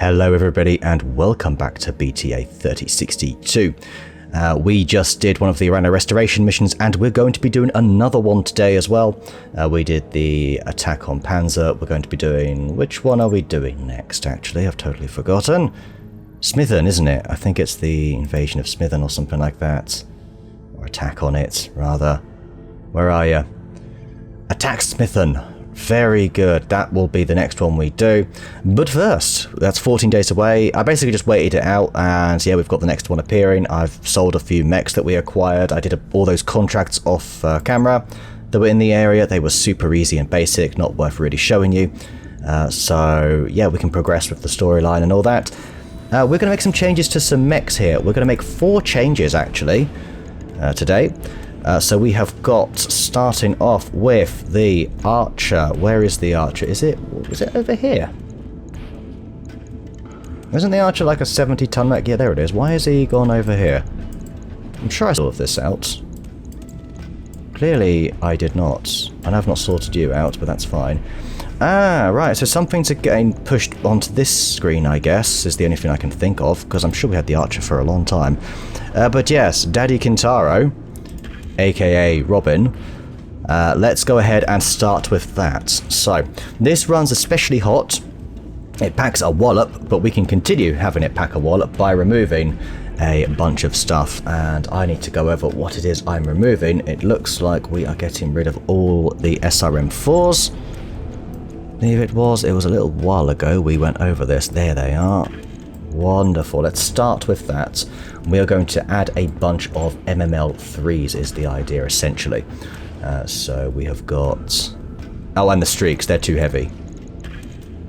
Hello everybody and welcome back to BTA 3062. We just did one of the Arano restoration missions and we're going to be doing another one today as well. We did the attack on Panzer. We're going to be doing... which one are we doing next actually? I've totally forgotten. Smithon, isn't it? I think it's the invasion of Smithon or something like that. Or attack on it, rather. Where are you? Attack Smithon. Very good. That will be the next one we do. But first, that's 14 days away. I basically just waited it out and yeah, we've got the next one appearing. I've sold a few mechs that we acquired. I did all those contracts off camera that were in the area. They were super easy and basic, not worth really showing you. So yeah, we can progress with the storyline and all that. We're going to make some changes to some mechs here. We're going to make 4 changes actually today. So we have got, starting off with the Archer. Where is the Archer? Is it over here? Isn't the Archer like a 70-ton mech? Yeah, there it is. Why has he gone over here? I'm sure I sorted this out. Clearly I did not. And I've not sorted you out, but that's fine. Ah, right, so something's getting pushed onto this screen, I guess, is the only thing I can think of, because I'm sure we had the Archer for a long time. But yes, Daddy Kintaro, aka Robin, let's go ahead and start with that. So, this runs especially hot. It packs a wallop, but we can continue having it pack a wallop by removing a bunch of stuff, and I need to go over what it is I'm removing. It looks like we are getting rid of all the SRM4s. It was a little while ago we went over this. There they are. Wonderful. Let's start with that. We are going to add a bunch of MML3s is the idea essentially. So we have got... oh, and the streaks, they're too heavy.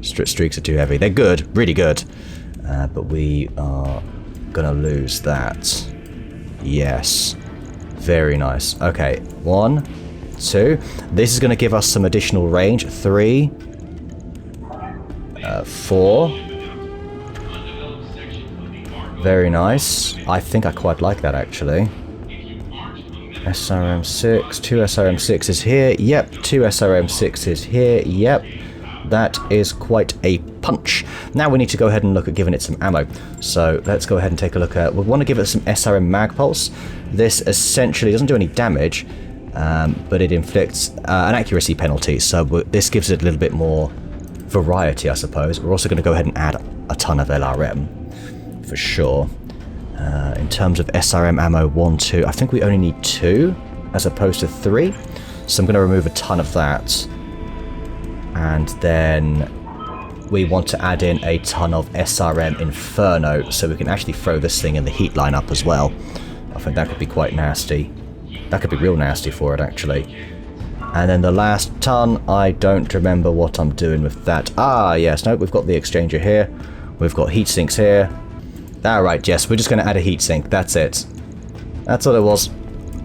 Streaks are too heavy. They're good, really good. But we are gonna lose that. Yes. Very nice. Okay, 1, 2. This is gonna give us some additional range. 3, 4. Very nice. I think I quite like that actually. SRM6, 2 SRM6s here. Yep, 2 SRM6s here. Yep. That is quite a punch. Now we need to go ahead and look at giving it some ammo. So let's go ahead and take a look at... we want to give it some SRM mag pulse. This essentially doesn't do any damage, but it inflicts an accuracy penalty. So this gives it a little bit more variety, I suppose. We're also going to go ahead and add a ton of LRM for sure. In terms of SRM ammo, 1, 2, I think we only need 2 as opposed to 3. So I'm going to remove a ton of that. And then we want to add in a ton of SRM Inferno so we can actually throw this thing in the heat line up as well. I think that could be quite nasty. That could be real nasty for it actually. And then the last ton, I don't remember what I'm doing with that. Ah, yes, no, we've got the exchanger here. We've got heat sinks here. Alright, yes, we're just going to add a heat sink. That's it. That's all it was.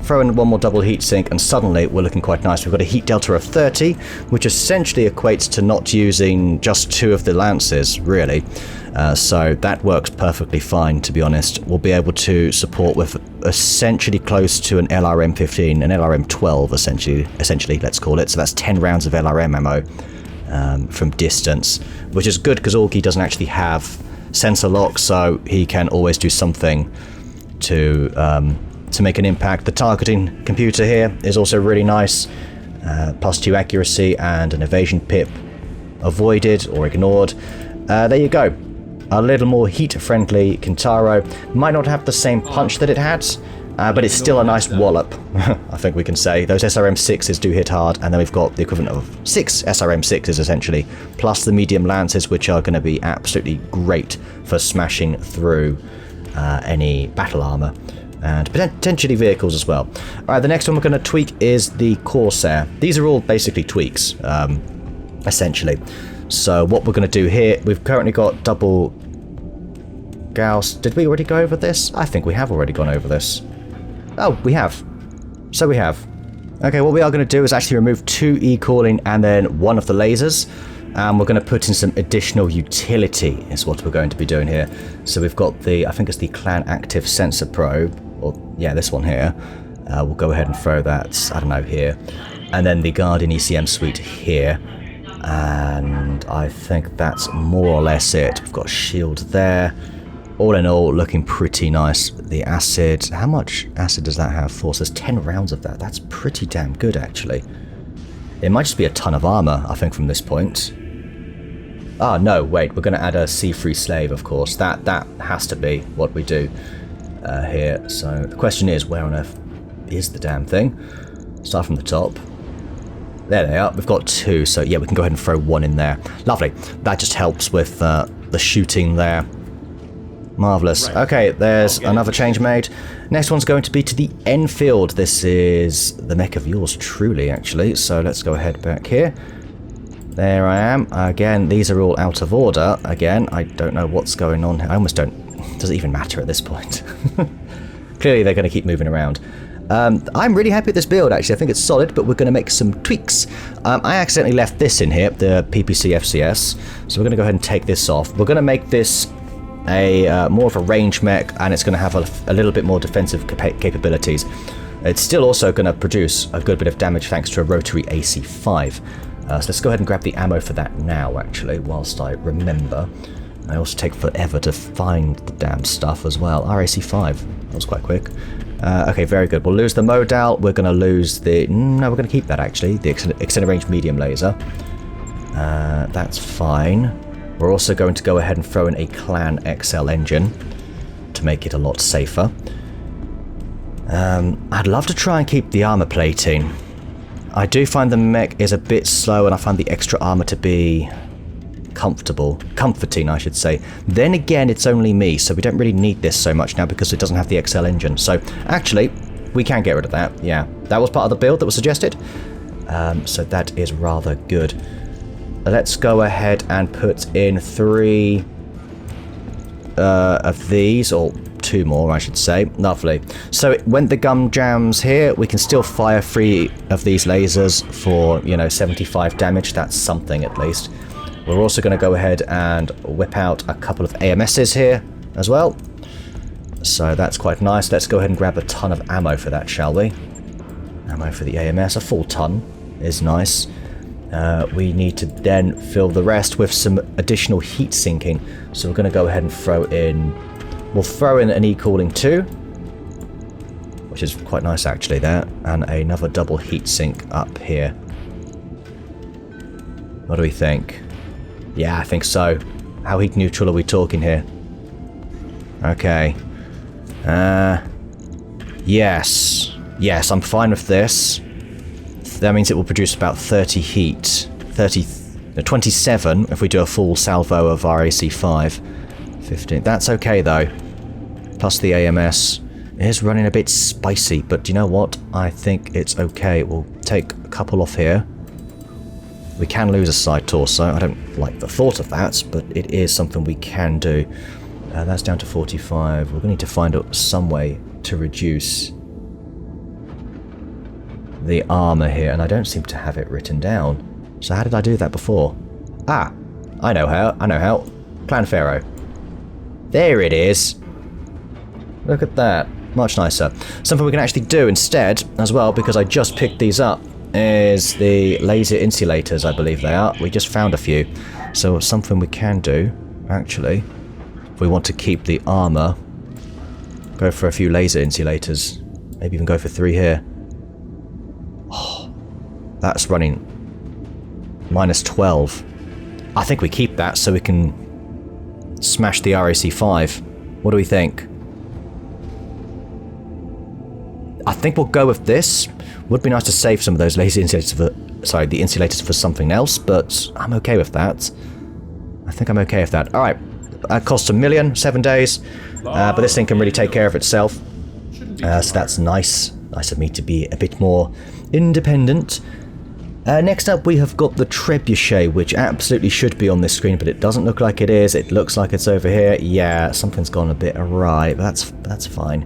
Throw in one more double heat sink and suddenly we're looking quite nice. We've got a heat delta of 30, which essentially equates to not using just 2 of the lances, really. So that works perfectly fine, to be honest. We'll be able to support with essentially close to an LRM-15, an LRM-12 essentially, let's call it. So that's 10 rounds of LRM ammo from distance, which is good because Augie doesn't actually have sensor lock, so he can always do something to make an impact. The targeting computer here is also really nice. +2 accuracy and an evasion pip avoided or ignored. There you go. A little more heat-friendly Kintaro. Might not have the same punch that it had, but it's still a nice wallop, I think we can say. Those SRM6s do hit hard, and then we've got the equivalent of 6 SRM6s essentially, plus the medium lances, which are going to be absolutely great for smashing through any battle armor. And potentially vehicles as well. Alright, the next one we're going to tweak is the Corsair. These are all basically tweaks, essentially. So what we're going to do here, we've currently got double Gauss. Did we already go over this? I think we have already gone over this. Oh, we have. So we have. Okay, what we are going to do is actually remove 2 e-calling and then 1 of the lasers. And we're going to put in some additional utility is what we're going to be doing here. So we've got the, I think it's the Clan Active Sensor Probe, or yeah, this one here. We'll go ahead and throw that, I don't know, here. And then the Guardian ECM Suite here. And I think that's more or less it. We've got a shield there. All in all, looking pretty nice. The acid, how much acid does that have for? So there's 10 rounds of that. That's pretty damn good, actually. It might just be a ton of armor, I think, from this point. Ah, no, wait, we're going to add a sea-free slave, of course. That has to be what we do here. So the question is, where on earth is the damn thing? Start from the top. There they are. We've got 2, so yeah, we can go ahead and throw 1 in there. Lovely. That just helps with the shooting there. Marvellous. Okay, there's another change made. Next one's going to be to the Enfield. This is the mech of yours truly, actually. So let's go ahead back here. There I am. Again, these are all out of order. Again, I don't know what's going on here. I almost don't... Does it even matter at this point? Clearly, they're going to keep moving around. I'm really happy with this build, actually. I think it's solid, but we're going to make some tweaks. I accidentally left this in here, the PPC FCS. So we're going to go ahead and take this off. We're going to make this more of a range mech, and it's going to have a little bit more defensive capabilities. It's still also going to produce a good bit of damage thanks to a rotary AC5. So let's go ahead and grab the ammo for that now, actually, whilst I remember. I also take forever to find the damn stuff as well. RAC5, that was quite quick. Okay, very good. We'll lose the modal. We're going to lose the... No, we're going to keep that, actually. The extended range medium laser. That's fine. We're also going to go ahead and throw in a Clan XL engine to make it a lot safer. I'd love to try and keep the armor plating. I do find the mech is a bit slow, and I find the extra armor to be comforting, I should say. Then again, it's only me, so we don't really need this so much now because it doesn't have the XL engine. So actually, we can get rid of that. Yeah, that was part of the build that was suggested. So that is rather good. Let's go ahead and put in 3 of these, or 2 more, I should say. Lovely. So when the gun jams here, we can still fire 3 of these lasers for, 75 damage. That's something, at least. We're also going to go ahead and whip out a couple of AMSs here as well. So that's quite nice. Let's go ahead and grab a ton of ammo for that, shall we? Ammo for the AMS. A full ton is nice. We need to then fill the rest with some additional heat sinking. So we're going to go ahead and throw in... We'll throw in an E-cooling 2, which is quite nice actually there, and another double heat sink up here. What do we think? Yeah, I think so. How heat neutral are we talking here? Okay. Yes. Yes, I'm fine with this. That means it will produce about 30 heat. 27 if we do a full salvo of RAC5. 15. That's okay though. Plus the AMS is running a bit spicy, but you know what? I think it's okay. We'll take a couple off here. We can lose a side torso. I don't like the thought of that, but it is something we can do. That's down to 45. We're going to need to find some way to reduce the armor here, and I don't seem to have it written down. So how did I do that before? Ah, I know how. Clan Pharaoh. There it is. Look at that. Much nicer. Something we can actually do instead as well, because I just picked these up, is the laser insulators, I believe they are. We just found a few. So something we can do, actually, if we want to keep the armor, go for a few laser insulators. Maybe even go for 3 here. Oh, that's running -12. I think we keep that so we can smash the RAC5. What do we think? I think we'll go with this. Would be nice to save some of those laser insulators for, sorry, the insulators for something else, but I'm okay with that. I think I'm okay with that. All right, that costs $1 million, 7 days, but this thing can really take care of itself. So that's nice. Nice of me to be a bit more independent. Next up, we have got the Trebuchet, which absolutely should be on this screen, but it doesn't look like it is. It looks like it's over here. Yeah, something's gone a bit awry, but that's fine.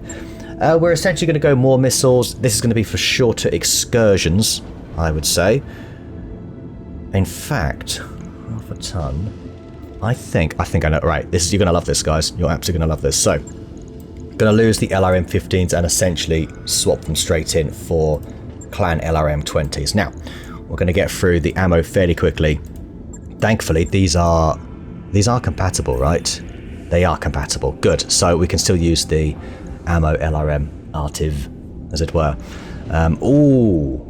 We're essentially going to go more missiles. This is going to be for shorter excursions, I would say. In fact, half a ton. I think I know. Right, you're going to love this, guys. You're absolutely going to love this. So, going to lose the LRM-15s and essentially swap them straight in for Clan LRM-20s. Now, we're going to get through the ammo fairly quickly. thankfully, these are compatible, right? They are compatible. Good. So we can still use the ammo LRM Artiv, as it were. Ooh.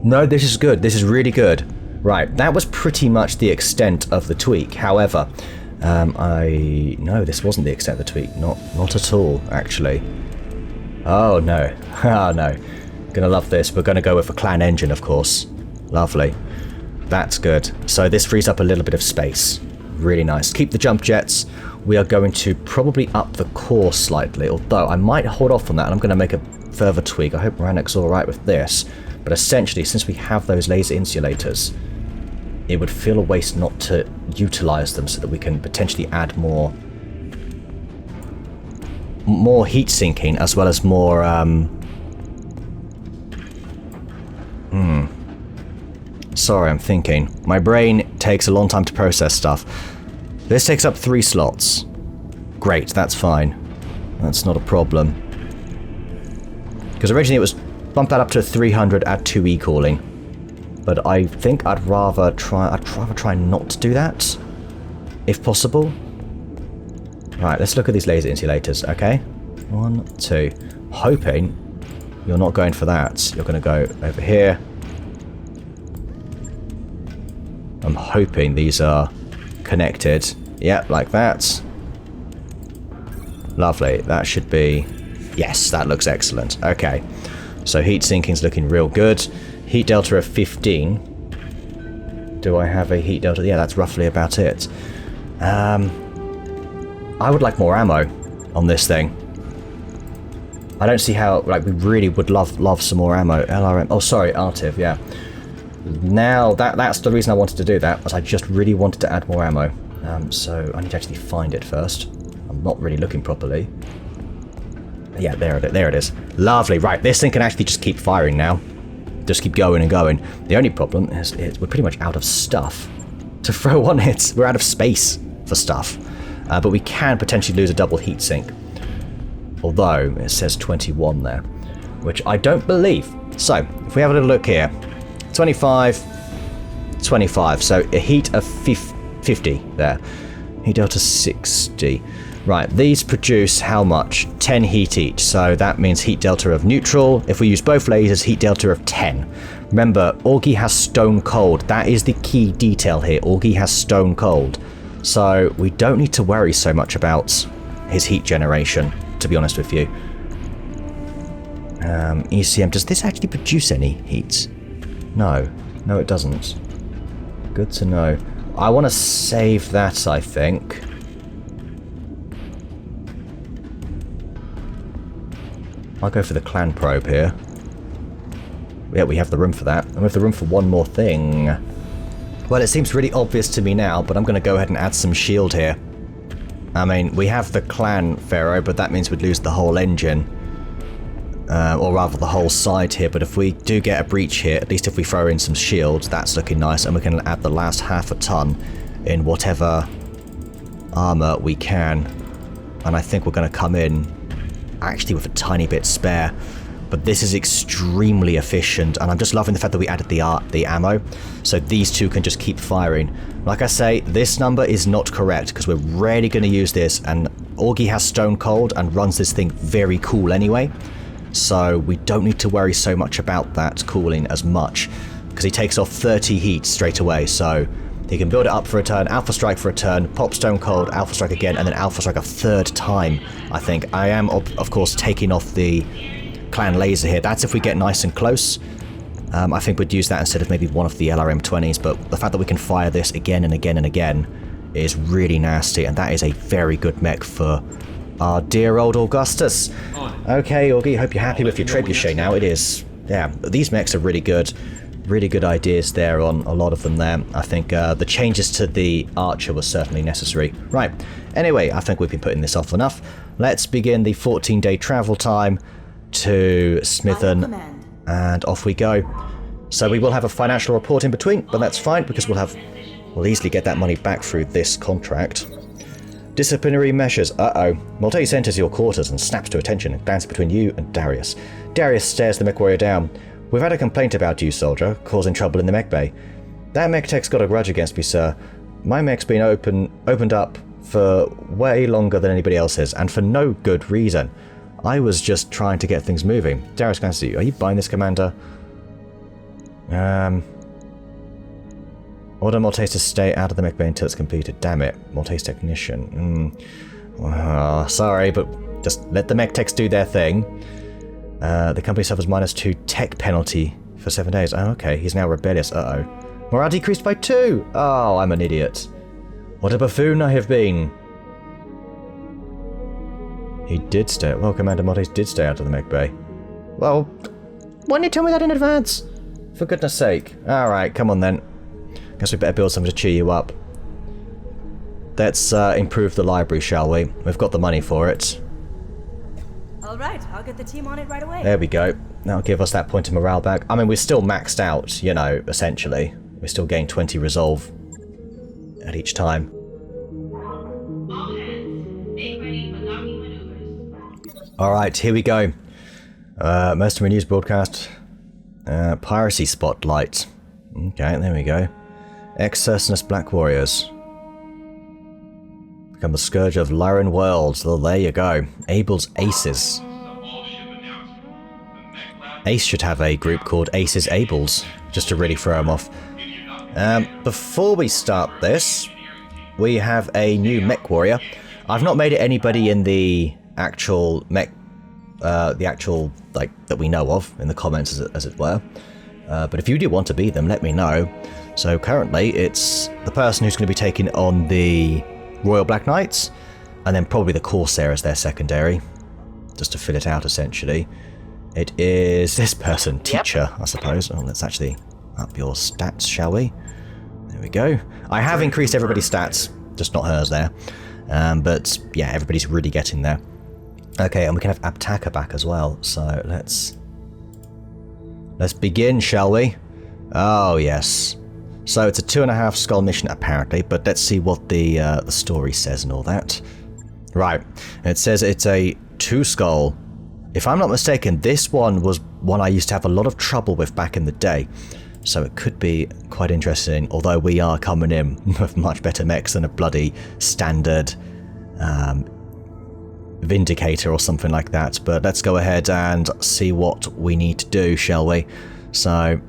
No, this is good. This is really good. Right, that was pretty much the extent of the tweak. However, no, this wasn't the extent of the tweak. Not at all, actually. Oh no. Oh no. Gonna love this. We're gonna go with a clan engine, of course. Lovely. That's good. So this frees up a little bit of space. Really nice. Keep the jump jets. We are going to probably up the core slightly, although I might hold off on that and I'm going to make a further tweak. I hope Rannoch's alright with this. But essentially, since we have those laser insulators, it would feel a waste not to utilize them so that we can potentially add more heat sinking as well as more Sorry, I'm thinking. My brain takes a long time to process stuff. This takes up 3 slots. Great, that's fine. That's not a problem. Because originally it was bump that up to 300, add 2 e-calling. But I think I'd rather try not to do that, if possible. Right, let's look at these laser insulators, okay? 1, 2. Hoping you're not going for that. You're going to go over here. I'm hoping these are connected. Yep, like that. Lovely. That should be... Yes, that looks excellent. Okay. So heat sinking's looking real good. Heat delta of 15. Do I have a heat delta? Yeah, that's roughly about it. I would like more ammo on this thing. I don't see how... Like, we really would love some more ammo. LRM... Oh, sorry, Artiv, yeah. Now, that's the reason I wanted to do that, was I just really wanted to add more ammo. So I need to actually find it first. I'm not really looking properly. Yeah, there it is. Lovely. Right, this thing can actually just keep firing now. Just keep going and going. The only problem is we're pretty much out of stuff to throw on it. We're out of space for stuff. But we can potentially lose a double heat sink. Although, it says 21 there, which I don't believe. So, if we have a little look here. 25, 25, so a heat of 50 there. Heat delta 60. Right, these produce how much? 10 heat each, so that means heat delta of neutral. If we use both lasers, heat delta of 10. Remember, Augie has stone cold. That is the key detail here. Augie has stone cold. So we don't need to worry so much about his heat generation, to be honest with you. ECM, does this actually produce any heat? No, it doesn't. Good to know. I want to save that, I think. I'll go for the clan probe here. Yeah, we have the room for that. And we have the room for one more thing. Well, it seems really obvious to me now, but I'm going to go ahead and add some shield here. I mean, we have the clan Pharaoh, but that means we'd lose the whole engine. Or rather the whole side here, but if we do get a breach here, at least if we throw in some shields, that's looking nice, and we can add the last half a ton in whatever armor we can. And I think we're going to come in actually with a tiny bit spare, but this is extremely efficient, and I'm just loving the fact that we added the ammo, so these two can just keep firing. Like I say, this number is not correct, because we're rarely going to use this, and Augie has stone cold and runs this thing very cool anyway. So we don't need to worry so much about that cooling as much, because he takes off 30 heat straight away, so he can build it up for a turn, Alpha Strike for a turn, pop Stone Cold, Alpha Strike again, and then Alpha Strike a third time, I think. I am, of course, taking off the clan laser here. That's if we get nice and close. I think we'd use that instead of maybe one of the LRM-20s, but the fact that we can fire this again and again and again is really nasty, and that is a very good mech for our dear old Augustus. Okay, Augie, hope you're happy with your trebuchet now. It is. Yeah, these mechs are really good. Really good ideas there on a lot of them there. I think the changes to the Archer was certainly necessary. Right, anyway, I think we've been putting this off enough. Let's begin the 14-day travel time to Smithon, and off we go. So we will have a financial report in between, but that's fine, because we'll easily get that money back through this contract. Disciplinary measures. Uh-oh. Maltese enters your quarters and snaps to attention and glances between you and Darius. Darius stares the mech warrior down. We've had a complaint about you, soldier, causing trouble in the mech bay. That mech tech's got a grudge against me, sir. My mech's been opened up for way longer than anybody else's, and for no good reason. I was just trying to get things moving. Darius, can I see you? Are you buying this, Commander? Order Maltese to stay out of the mech bay until it's completed. Damn it. Maltese technician. Sorry, but just let the mech techs do their thing. The company suffers -2 tech penalty for 7 days. Oh, okay. He's now rebellious. Uh-oh. Morale decreased by 2! Oh, I'm an idiot. What a buffoon I have been. He did stay... Well, Commander Maltese did stay out of the mech bay. Well, why didn't you tell me that in advance? For goodness sake. Alright, come on then. Guess we better build something to cheer you up. Let's improve the library, shall we? We've got the money for it. Alright, I'll get the team on it right away. There we go. That'll give us that point of morale back. I mean, we're still maxed out, you know, essentially. We still gain 20 resolve at each time. All hands, stay ready for locking maneuvers. Alright, here we go. Mercenary News Broadcast. Piracy Spotlight. Okay, there we go. Ex-Cercinus Black Warriors. Become the scourge of Lyran worlds. Well, there you go. Abel's Aces. Ace should have a group called Aces Abels, just to really throw him off. Before we start this, we have a new mech warrior. I've not made it anybody in the actual mech, like, that we know of, in the comments as it were. But if you do want to be them, let me know. So currently, it's the person who's going to be taking on the Royal Black Knights, and then probably the Corsair as their secondary, just to fill it out essentially. It is this person, Teacher, I suppose. Oh, let's actually up your stats, shall we? There we go. I have increased everybody's stats, just not hers there. But yeah, everybody's really getting there. Okay, and we can have Abtaka back as well, so let's begin, shall we? Oh, yes. So it's a 2.5 skull mission, apparently, but let's see what the story says and all that. Right, it says it's a 2 skull. If I'm not mistaken, this one was one I used to have a lot of trouble with back in the day, so it could be quite interesting, although we are coming in with much better mechs than a bloody standard Vindicator or something like that. But let's go ahead and see what we need to do, shall we? So...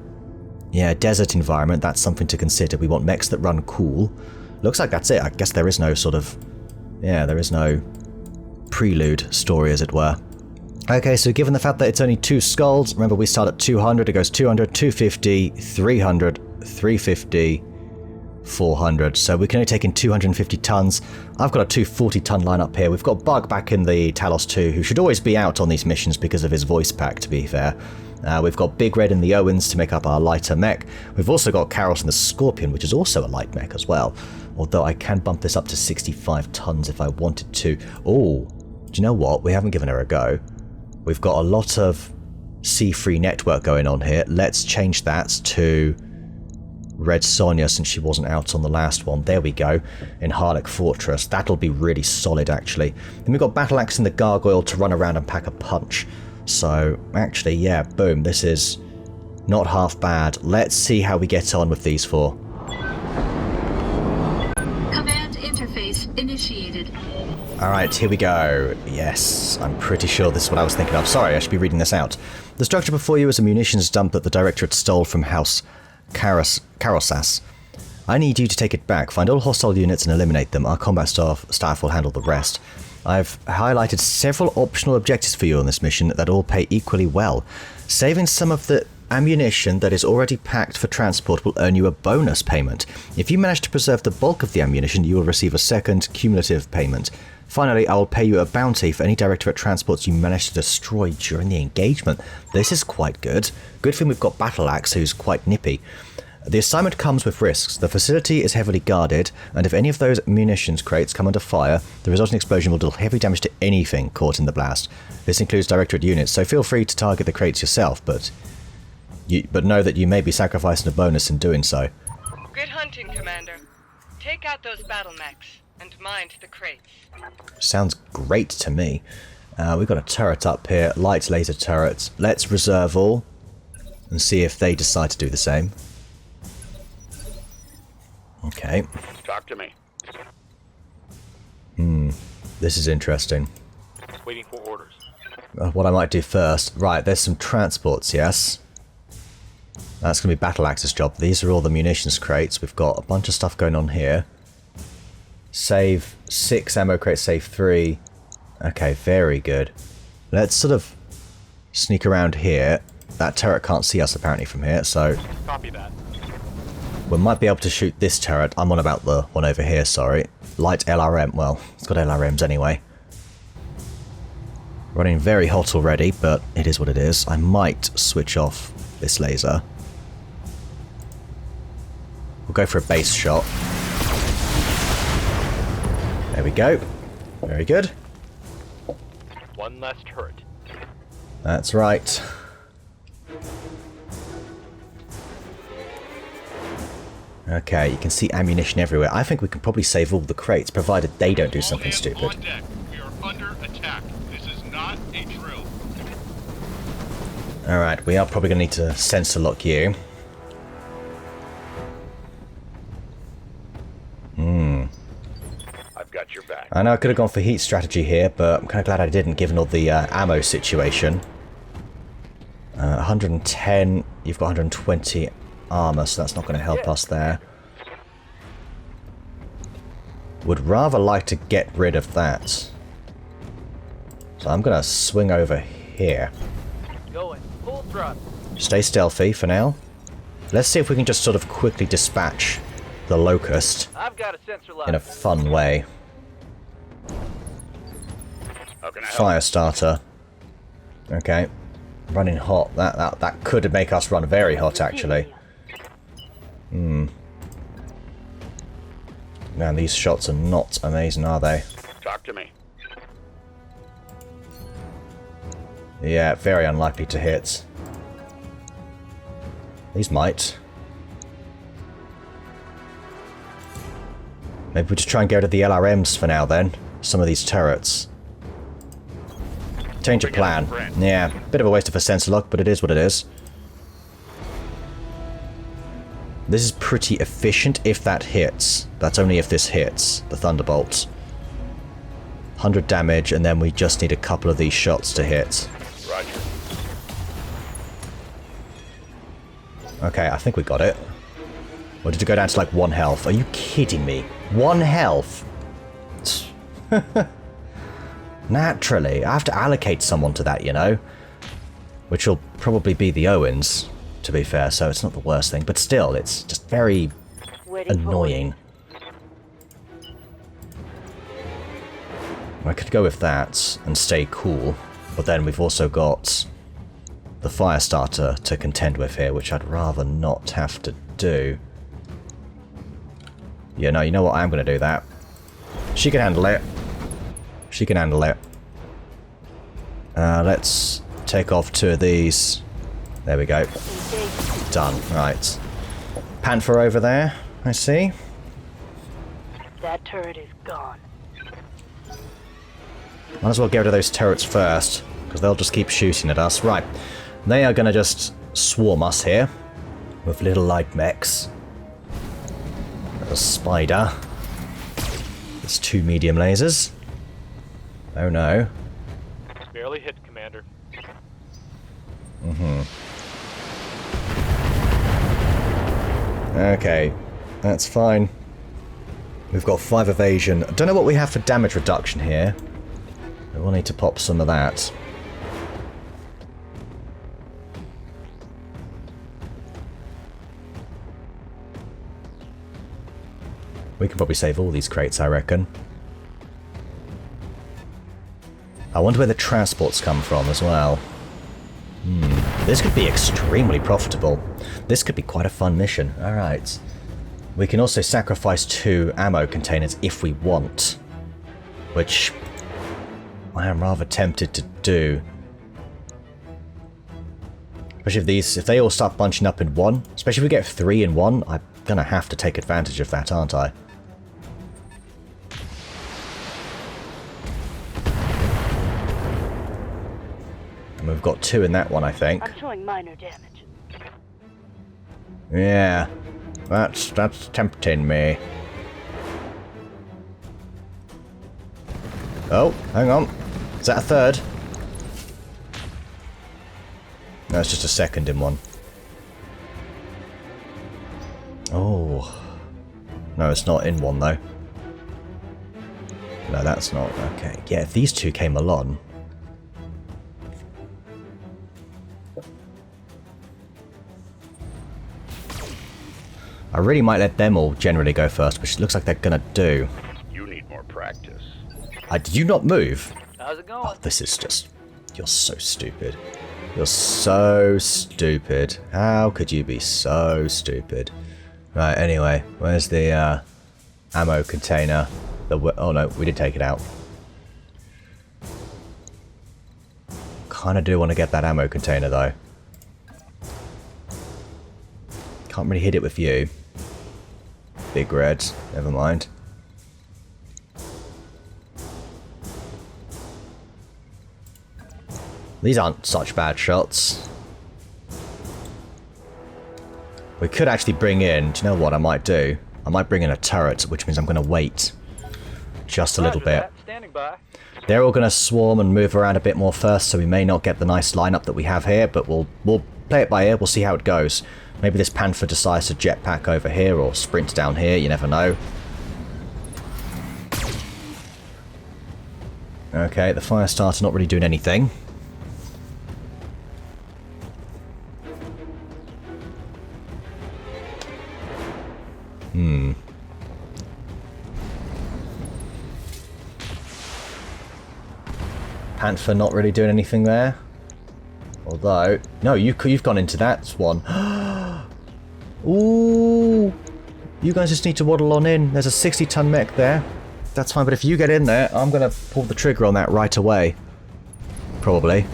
yeah, desert environment, that's something to consider. We want mechs that run cool. Looks like that's it. I guess there is no sort of... yeah, there is no prelude story, as it were. Okay, so given the fact that it's only 2 skulls, remember we start at 200, it goes 200, 250, 300, 350, 400. So we can only take in 250 tons. I've got a 240-ton lineup here. We've got Bug back in the Talos 2, who should always be out on these missions because of his voice pack, to be fair. We've got Big Red and the Owens to make up our lighter mech. We've also got Karos and the Scorpion, which is also a light mech as well. Although I can bump this up to 65 tons if I wanted to. Oh, do you know what? We haven't given her a go. We've got a lot of C3 network going on here. Let's change that to Red Sonja since she wasn't out on the last one. There we go. In Harlech Fortress. That'll be really solid, actually. Then we've got Battle Axe and the Gargoyle to run around and pack a punch. So, actually, yeah, boom, this is not half bad. Let's see how we get on with these 4. Command interface initiated. Alright, here we go. Yes, I'm pretty sure this is what I was thinking of. Sorry, I should be reading this out. The structure before you is a munitions dump that the Directorate stole from House Karosas. I need you to take it back, find all hostile units and eliminate them. Our combat staff will handle the rest. I've highlighted several optional objectives for you on this mission that all pay equally well. Saving some of the ammunition that is already packed for transport will earn you a bonus payment. If you manage to preserve the bulk of the ammunition, you will receive a second cumulative payment. Finally, I will pay you a bounty for any Directorate transports you manage to destroy during the engagement. This is quite good. Good thing we've got Battle Axe, who's quite nippy. The assignment comes with risks. The facility is heavily guarded, and if any of those munitions crates come under fire, the resulting explosion will deal heavy damage to anything caught in the blast. This includes Directorate units, so feel free to target the crates yourself, but know that you may be sacrificing a bonus in doing so. Good hunting, Commander. Take out those battle mechs, and mind the crates. Sounds great to me. We've got a turret up here, light laser turrets. Let's reserve all, and see if they decide to do the same. Okay. Talk to me. This is interesting. Waiting for orders. What I might do first... Right, there's some transports, yes? That's going to be Battle Axe's job. These are all the munitions crates. We've got a bunch of stuff going on here. Save 6 ammo crates, save 3. Okay, very good. Let's sort of sneak around here. That turret can't see us apparently from here, so... Copy that. We might be able to shoot this turret. I'm on about the one over here, sorry. Light LRM. Well, it's got LRMs anyway. Running very hot already, but it is what it is. I might switch off this laser. We'll go for a base shot. There we go. Very good. One less turret. That's right. Okay, you can see ammunition everywhere. I think we can probably save all the crates, provided they don't do something stupid. On deck. We are under attack. This is not a drill. Alright, we are probably going to need to sensor lock you. I've got your back. I know I could have gone for heat strategy here, but I'm kind of glad I didn't, given all the ammo situation. 110, you've got 120 armor, so that's not going to help us there. Would rather like to get rid of that. So I'm going to swing over here. Going full thrust. Stay stealthy for now. Let's see if we can just sort of quickly dispatch the Locust I've got a sensor in a fun way. How can I help? Fire starter. Okay. Running hot. That could make us run very hot, actually. Man, these shots are not amazing, are they? Talk to me. Yeah, very unlikely to hit. These might. Maybe we just try and get rid of the LRMs for now then. Some of these turrets. Change of plan. Yeah, bit of a waste of a sensor lock, but it is what it is. This is pretty efficient if that hits. That's only if this hits, the Thunderbolt. 100 damage, and then we just need a couple of these shots to hit. Roger. Okay, I think we got it. Or did it go down to like 1 health? Are you kidding me? 1 health? Naturally, I have to allocate someone to that, you know? Which will probably be the Owens, to be fair, so it's not the worst thing. But still, it's just very annoying. I could go with that and stay cool, but then we've also got the fire starter to contend with here, which I'd rather not have to do. Yeah, no, you know what? I'm going to do that. She can handle it. She can handle it. Let's take off 2 of these. There we go. Done. Right. Panther over there, I see. That turret is gone. Might as well get rid of those turrets first, because they'll just keep shooting at us. Right. They are going to just swarm us here with little light mechs. A spider. There's 2 medium lasers. Oh no. Barely hit, Commander. Okay, that's fine. We've got 5 evasion. I don't know what we have for damage reduction here. We'll need to pop some of that. We can probably save all these crates, I reckon. I wonder where the transports come from as well. This could be extremely profitable. This could be quite a fun mission. Alright. We can also sacrifice 2 ammo containers if we want. Which I am rather tempted to do. Especially if they all start bunching up in one. Especially if we get 3 in one, I'm gonna have to take advantage of that, aren't I? And we've got 2 in that one, I think. I'm showing minor damage. Yeah. That's tempting me. Oh, hang on. Is that a third? No, it's just a second in one. Oh. No, it's not in one, though. No, that's not. Okay. Yeah, if these two came along... I really might let them all generally go first, which it looks like they're gonna do. You need more practice. Did you not move? How's it going? Oh, this is just... You're so stupid. You're so stupid. How could you be so stupid? Right, anyway, where's the ammo container? Oh no, we did take it out. Kinda do want to get that ammo container though. Can't really hit it with you. Big red, never mind. These aren't such bad shots. We could actually bring in, do you know what I might do? I might bring in a turret, which means I'm going to wait just a little bit. Standing by. They're all going to swarm and move around a bit more first, so we may not get the nice lineup that we have here, but we'll play it by ear, we'll see how it goes. Maybe this Panther decides to jetpack over here or sprint down here, you never know. Okay, the fire starter not really doing anything. Panther not really doing anything there. Although, no, you've gone into that one. Ooh, you guys just need to waddle on in. There's a 60-ton mech there. That's fine, but if you get in there, I'm gonna pull the trigger on that right away. Probably.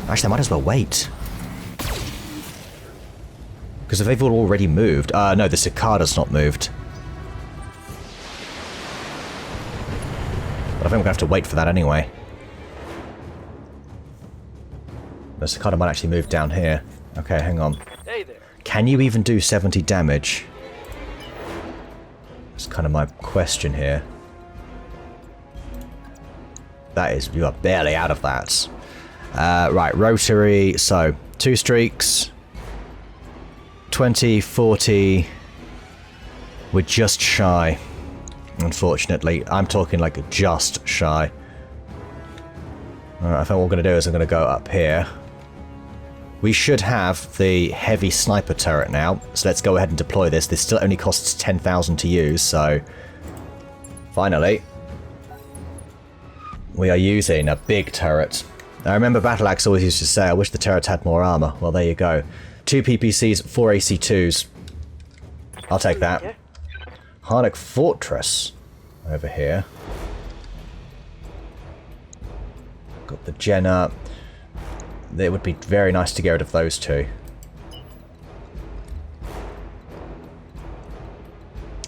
Actually, I might as well wait. Because if they've all already moved... no, the Cicada's not moved. But I think we're gonna have to wait for that anyway. The Cicada might actually move down here. Okay, hang on. Hey there. Can you even do 70 damage? That's kind of my question here. That is, you are barely out of that. Right, rotary, so 2 streaks. 20, 40. We're just shy. Unfortunately. I'm talking like just shy. Alright, I think what we're going to do is I'm going to go up here. We should have the heavy sniper turret now, so let's go ahead and deploy this. This still only costs 10,000 to use, so... Finally. We are using a big turret. I remember BattleAxe always used to say, I wish the turret had more armor. Well, there you go. 2 PPCs, 4 AC2s. I'll take that. Harnack Fortress over here. Got the Jenna. It would be very nice to get rid of those two.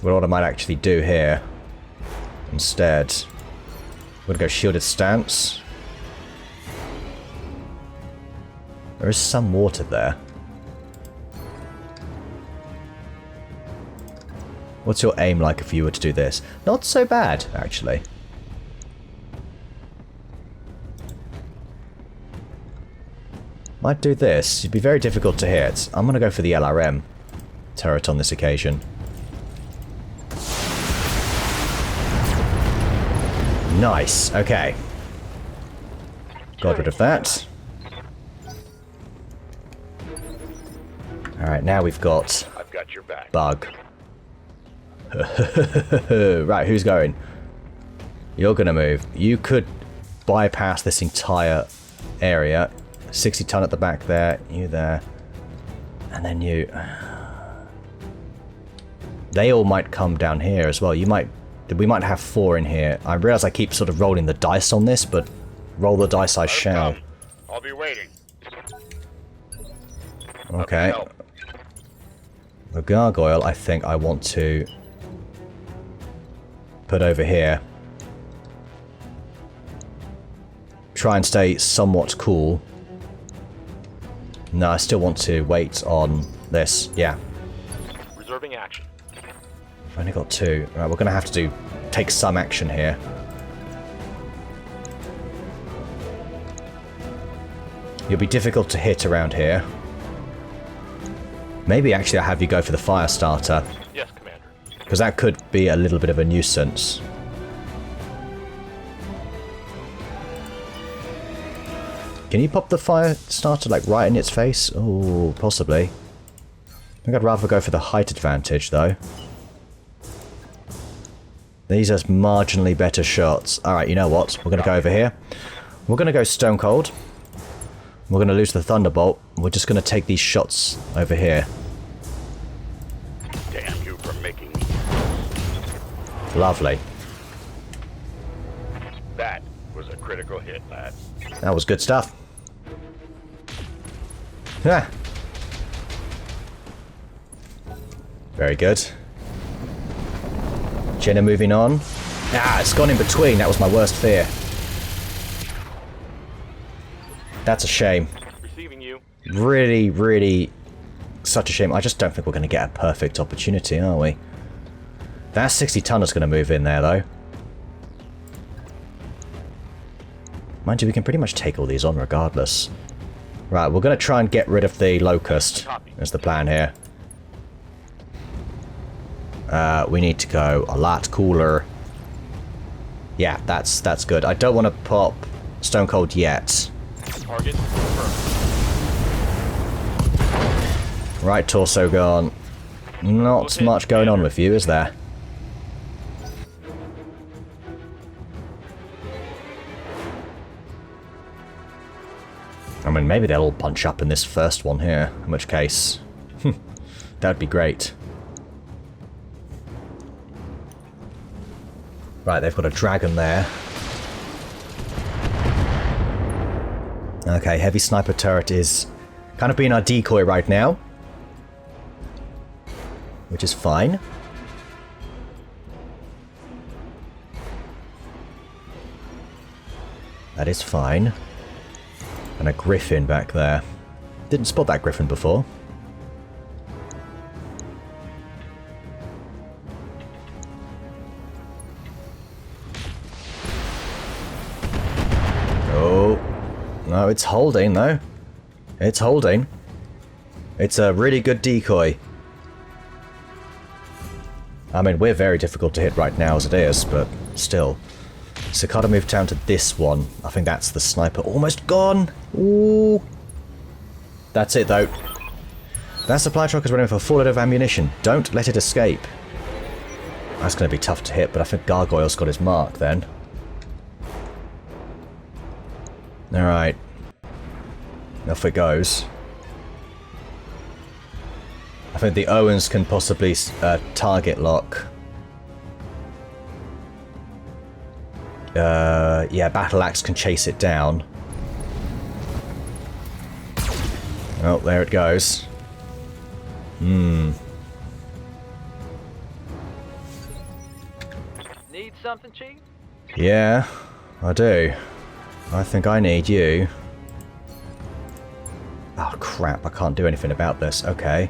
What I might actually do here instead, we're going to go shielded stance. There is some water there. What's your aim like if you were to do this? Not so bad, actually. Might do this. It'd be very difficult to hit. I'm going to go for the LRM turret on this occasion. Nice. Okay. Got rid of that. Alright, now we've got... I've got your back. Bug. Right, who's going? You're going to move. You could bypass this entire area. 60 ton at the back there, you there, and then you... They all might come down here as well. We might have 4 in here. I realize I keep sort of rolling the dice on this, but roll the dice I shall. I'll be waiting. Okay. The gargoyle, I think I want to put over here. Try and stay somewhat cool. No, I still want to wait on this. Yeah. Reserving action. I've only got 2. Right, we're going to have to take some action here. You'll be difficult to hit around here. Maybe actually I'll have you go for the fire starter. Yes, Commander. Because that could be a little bit of a nuisance. Can you pop the fire starter like right in its face? Oh, possibly. I think I'd rather go for the height advantage though. These are marginally better shots. Alright, you know what? We're going to go over here. We're going to go Stone Cold. We're going to lose the Thunderbolt. We're just going to take these shots over here. Damn you for making me. Lovely. That was a critical hit, lad. That was good stuff. Yeah. Very good. Jenna moving on. Ah, it's gone in between. That was my worst fear. That's a shame. Receiving you. Really, really such a shame. I just don't think we're going to get a perfect opportunity, are we? That 60-tonner's going to move in there, though. Mind you, we can pretty much take all these on regardless. Right, we're going to try and get rid of the Locust. That's the plan here. We need to go a lot cooler. Yeah, that's good. I don't want to pop Stone Cold yet. Target confirmed. Right, torso gone. Not much going on with you, is there? I mean, maybe they'll all punch up in this first one here, in which case, that'd be great. Right, they've got a dragon there. Okay, heavy sniper turret is kind of being our decoy right now, which is fine. That is fine. And a griffin back there. Didn't spot that griffin before. Oh. No, it's holding though. It's holding. It's a really good decoy. I mean, we're very difficult to hit right now as it is, but still. Cicada moved down to this one. I think that's the sniper. Almost gone! Ooh. That's it, though. That supply truck is running for full load of ammunition. Don't let it escape. That's going to be tough to hit, but I think Gargoyle's got his mark, then. Alright. Off it goes. I think the Owens can possibly target lock. Yeah, Battle Axe can chase it down. Oh, there it goes. Need something, Chief? Yeah, I do. I think I need you. Oh crap, I can't do anything about this. Okay.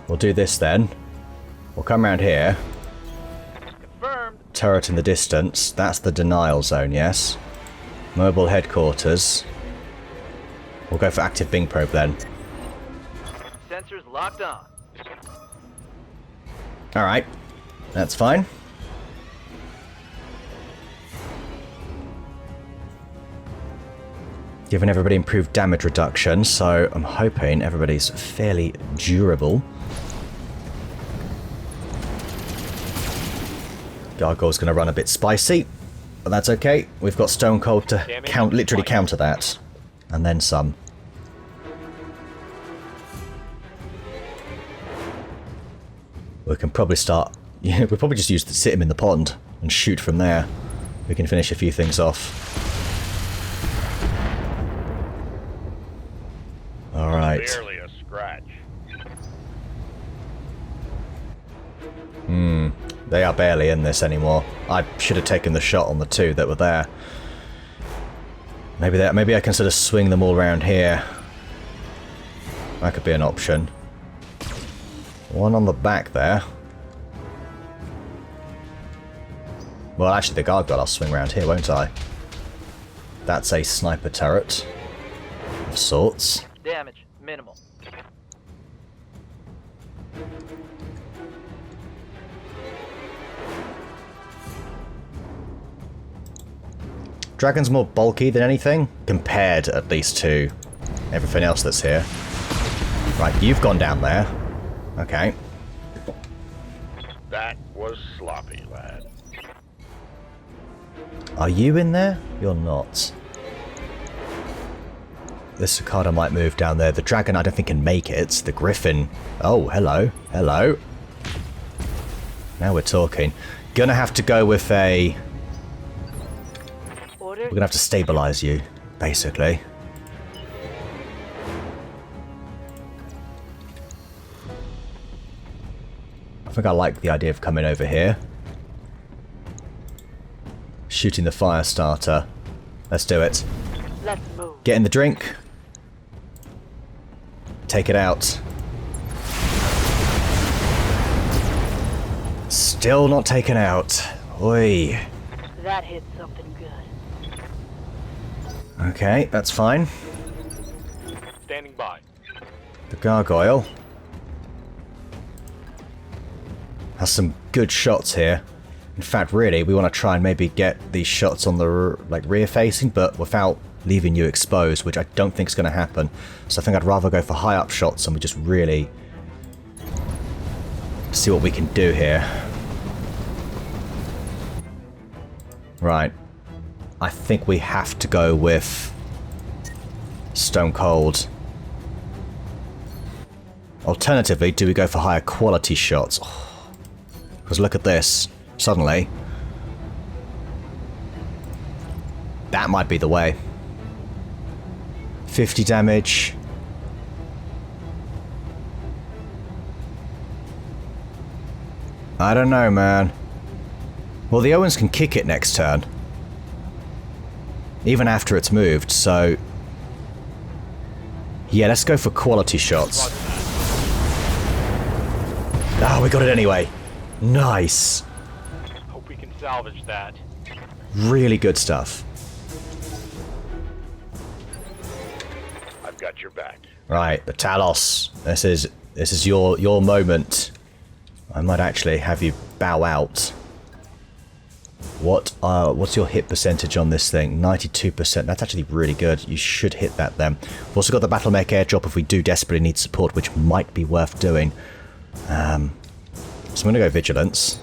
We'll do this then. We'll come around here. Confirmed. Turret in the distance. That's the denial zone, yes. Mobile headquarters. We'll go for active Bing probe then. Sensors locked on. Alright. That's fine. Giving everybody improved damage reduction, so I'm hoping everybody's fairly durable. Gargoyle's going to run a bit spicy, but that's okay. We've got Stone Cold to literally counter that. And then some. We can probably start... Yeah, we'll probably just sit him in the pond and shoot from there. We can finish a few things off. Alright. Barely a scratch. They are barely in this anymore. I should have taken the shot on the two that were there. Maybe I can sort of swing them all around here. That could be an option. One on the back there. Well, actually, the gargoyle, I'll swing around here, won't I? That's a sniper turret of sorts. Damage minimal. Dragon's more bulky than anything, compared at least to everything else that's here. Right, you've gone down there. Okay. That was sloppy, lad. Are you in there? You're not. The cicada might move down there. The dragon I don't think can make it. The griffin... Oh, hello. Hello. Now we're talking. Gonna have to go with a... We're gonna have to stabilize you, basically. I think I like the idea of coming over here. Shooting the fire starter. Let's do it. Let's move. Get in the drink. Take it out. Still not taken out. Oi. That hit something good. Okay, that's fine. Standing by. The gargoyle has some good shots here. In fact, really, we want to try and maybe get these shots on the rear facing, but without leaving you exposed, which I don't think is going to happen. So I think I'd rather go for high up shots and we just really see what we can do here. Right. I think we have to go with Stone Cold. Alternatively, do we go for higher quality shots? Because look at this. Suddenly. That might be the way. 50 damage. I don't know, man. Well, the Owens can kick it next turn. Even after it's moved, so... Yeah, let's go for quality shots. Ah, we got it anyway. Nice. Hope we can salvage that. Really good stuff. I've got your back. Right, the Talos. This is your moment. I might actually have you bow out. What's your hit percentage on this thing? 92%. That's actually really good. You should hit that then. We've also got the BattleTech airdrop if we do desperately need support, which might be worth doing. So I'm going to go Vigilance.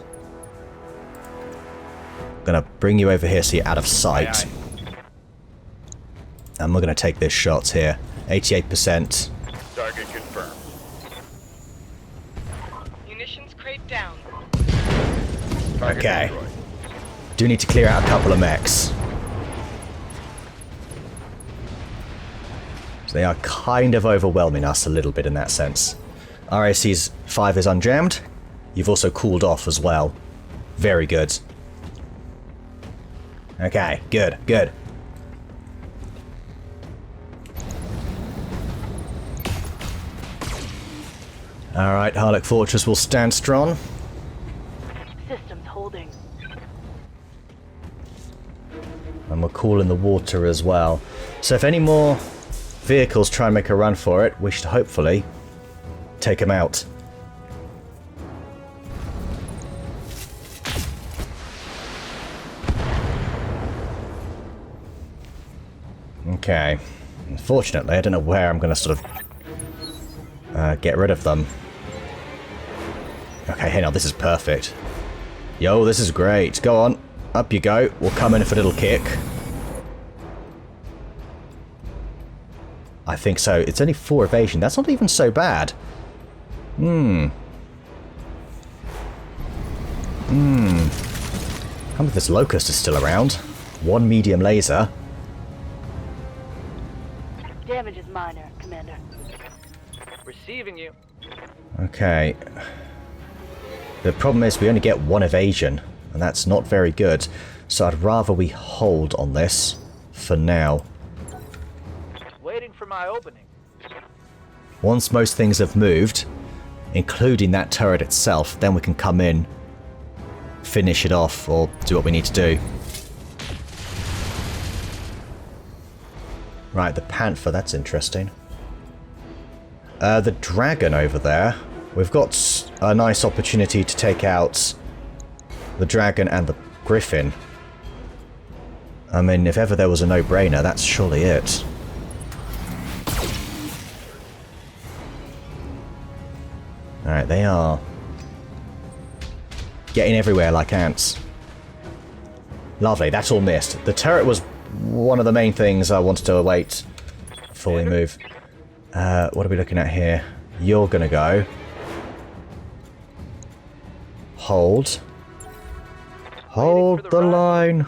I'm going to bring you over here so you're out of sight. Aye, aye. And we're going to take this shot here. 88%. Target confirmed. Munitions crate down. Target Okay. destroyed. Do need to clear out a couple of mechs. So they are kind of overwhelming us a little bit in that sense. RAC's 5 is unjammed. You've also cooled off as well. Very good. Okay, good, good. Alright, Harlech Fortress will stand strong. Systems holding. And we're cooling the water as well. So if any more vehicles try and make a run for it, we should hopefully take them out. Okay. Unfortunately, I don't know where I'm going to sort of get rid of them. Okay, hey now, this is perfect. Yo, this is great. Go on. Up you go. We'll come in for a little kick. I think so. It's only 4 evasion. That's not even so bad. How come this Locust is still around? 1 medium laser. Damage is minor, Commander. Receiving you. Okay. The problem is we only get 1 evasion, and that's not very good. So I'd rather we hold on this for now. Waiting for my opening. Once most things have moved, including that turret itself, then we can come in, finish it off, or do what we need to do. Right, the Panther, that's interesting. The Dragon over there. We've got a nice opportunity to take out the Dragon and the Griffin. I mean, if ever there was a no-brainer, that's surely it. Alright, they are getting everywhere like ants. Lovely, that's all missed. The turret was one of the main things I wanted to await before we move. What are we looking at here? You're gonna go. Hold. Hold the line.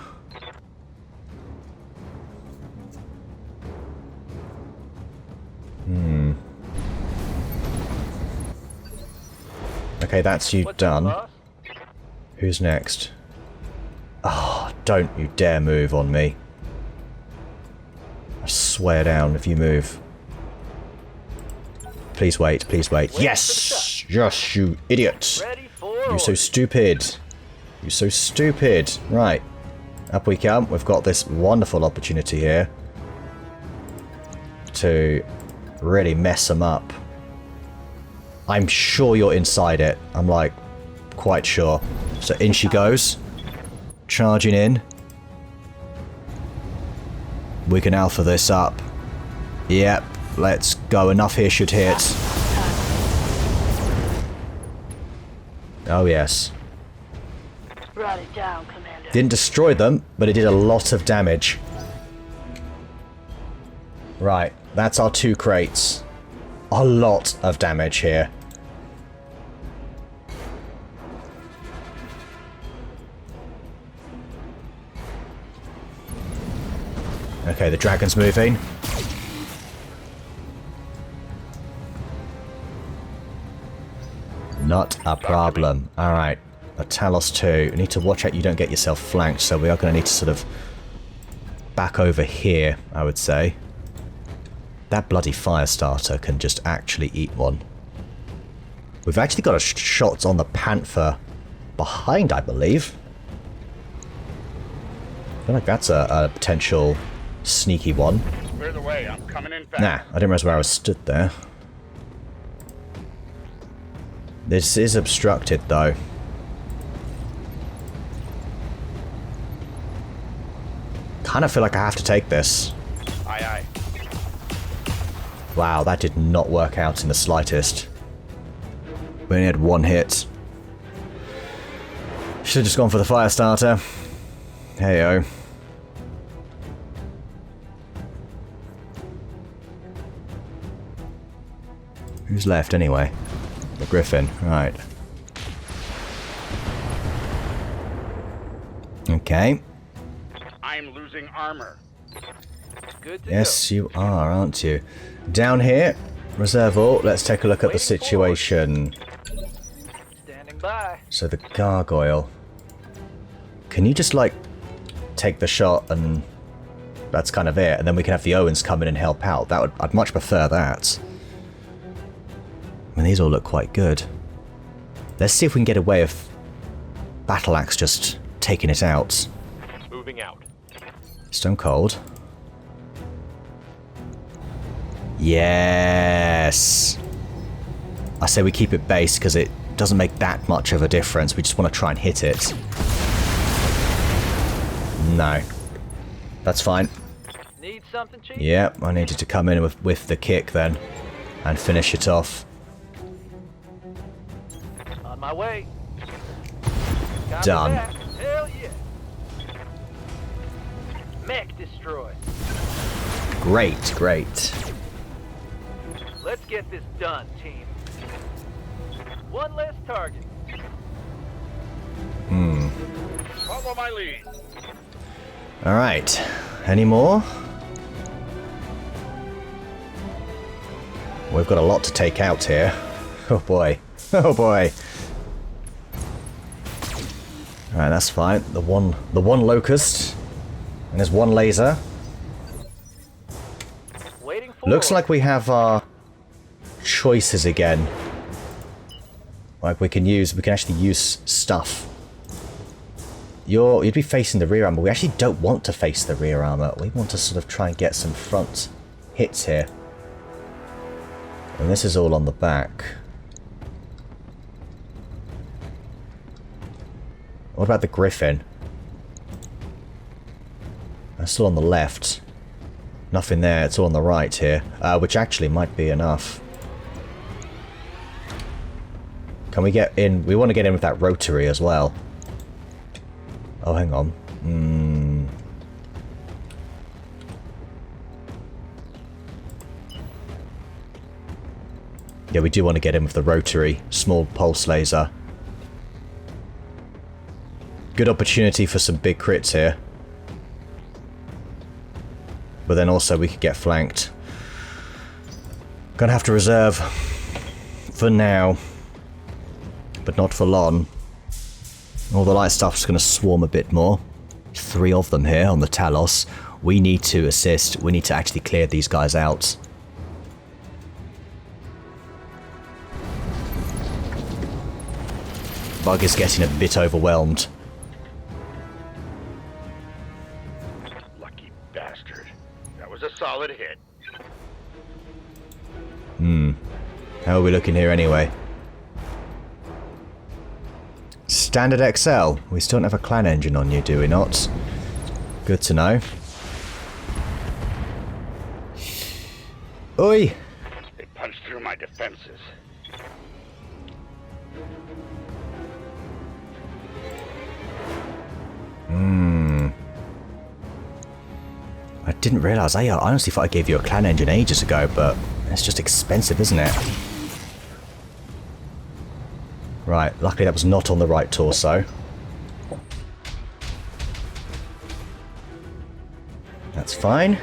Okay, that's you done. Who's next? Oh, don't you dare move on me. I swear down if you move. Please wait, please wait. Yes! Yes, you idiot! You're so stupid. You're so stupid. Right. Up we come. We've got this wonderful opportunity here to really mess them up. I'm sure you're inside it. I'm like, quite sure. So in she goes. Charging in. We can alpha this up. Yep, let's go. Enough here should hit. Oh yes. Brought it down, Commander. Didn't destroy them, but it did a lot of damage. Right, that's our 2 crates. A lot of damage here. Okay, the dragon's moving. Not a problem. Alright. A Talos 2. You need to watch out you don't get yourself flanked, so we are going to need to sort of back over here, I would say. That bloody fire starter can just actually eat one. We've actually got a shot on the Panther behind, I believe. I feel like that's a potential sneaky one. Clear the way. I'm coming in fast. Nah, I didn't realize where I was stood there. This is obstructed, though. Kind of feel like I have to take this. Aye, aye. Wow, that did not work out in the slightest. We only had 1 hit. Should have just gone for the fire starter. Hey-oh. Who's left anyway? The Griffin, right. Okay. I'm losing armor. Good to Yes, you are, aren't you? Down here, reserve all. Let's take a look at the situation. go. Standing by. So the gargoyle. Can you just, like, take the shot and that's kind of it? And then we can have the Owens come in and help out. I'd much prefer that. I mean, these all look quite good. Let's see if we can get away with Battle Axe just taking it out. Moving out. Stone Cold. Yes! I say we keep it base because it doesn't make that much of a difference. We just want to try and hit it. No. That's fine. Need something, Chief? Yep, I needed to come in with the kick then and finish it off. On my way. Copy Done. that. Hell yeah. Mech destroyed. Great, great. Let's get this done, team. One less target. Follow my lead. Alright. Any more? We've got a lot to take out here. Oh boy. Oh boy. Alright, that's fine. The one locust. And there's 1 laser. Waiting for Looks like we have our choices again. Like we can actually use stuff. You'd be facing the rear armor. We actually don't want to face the rear armor. We want to sort of try and get some front hits here. And this is all on the back. What about the Griffin? That's still on the left. Nothing there, it's all on the right here. Which actually might be enough. Can we get in? We want to get in with that rotary as well. Oh, hang on. Yeah, we do want to get in with the rotary. Small pulse laser. Good opportunity for some big crits here. But then also we could get flanked. Gonna have to reserve for now. But not for long. All the light stuff's going to swarm a bit more. 3 of them here on the Talos. We need to assist. We need to actually clear these guys out. Bug is getting a bit overwhelmed. Lucky bastard. That was a solid hit. How are we looking here anyway? Standard XL. We still don't have a clan engine on you, do we not? Good to know. Oi! They punched through my defenses. I didn't realise. I honestly thought I gave you a clan engine ages ago, but it's just expensive, isn't it? Right, luckily that was not on the right torso. That's fine.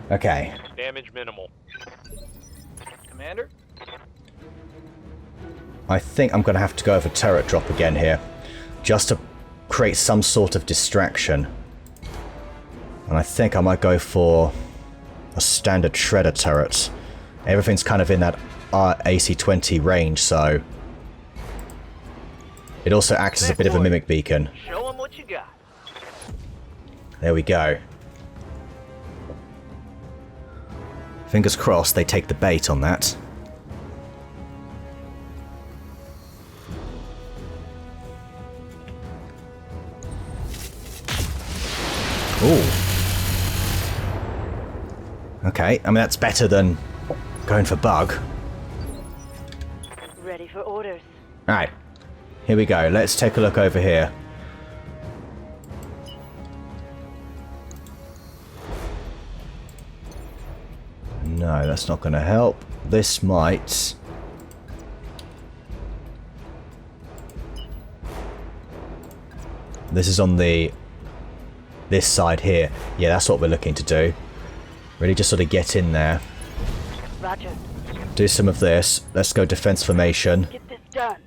Okay. Damage minimal. Commander? I think I'm going to have to go for turret drop again here. Just to create some sort of distraction. And I think I might go for a standard shredder turret. Everything's kind of in that AC-20 range, so... It also acts as a bit of a mimic beacon. Show 'em what you got. There we go. Fingers crossed they take the bait on that. Ooh. Okay, I mean that's better than going for bug. Ready for orders. Alright. Here we go. Let's take a look over here. No, that's not going to help. This might... This is on this side here. Yeah, that's what we're looking to do. Really just sort of get in there. Roger. Do some of this. Let's go defense formation. Get this done.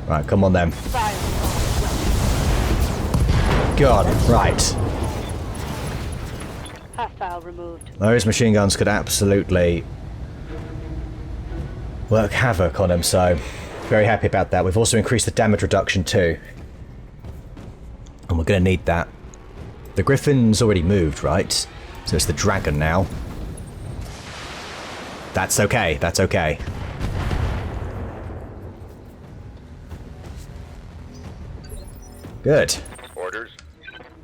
Right, come on then. Fire. God, right. Hostile removed. Those machine guns could absolutely work havoc on him, so very happy about that. We've also increased the damage reduction too. And we're going to need that. The Griffin's already moved, right? So it's the Dragon now. That's okay, that's okay. Good. Orders.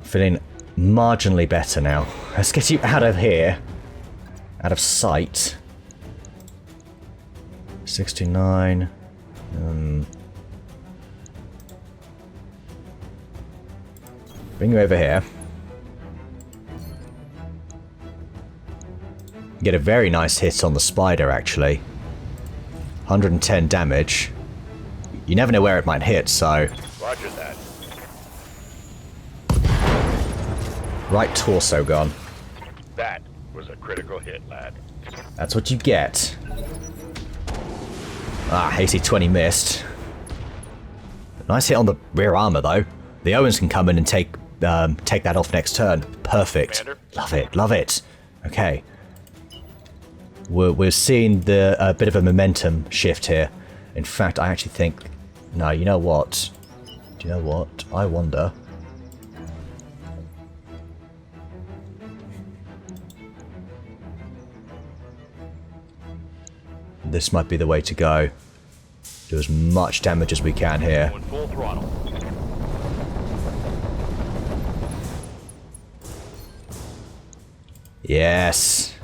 Feeling marginally better now. Let's get you out of here. Out of sight. 69. Bring you over here. Get a very nice hit on the spider, actually. 110 damage. You never know where it might hit, so... Roger that. Right torso gone. That was a critical hit, lad. That's what you get. Ah, AC-20 missed. Nice hit on the rear armor, though. The Owens can come in and take that off next turn. Perfect. Commander? Love it, love it. Okay. We're seeing a bit of a momentum shift here. In fact, I actually think... No, you know what? Do you know what? I wonder... This might be the way to go. Do as much damage as we can here. Going full throttle. Yes.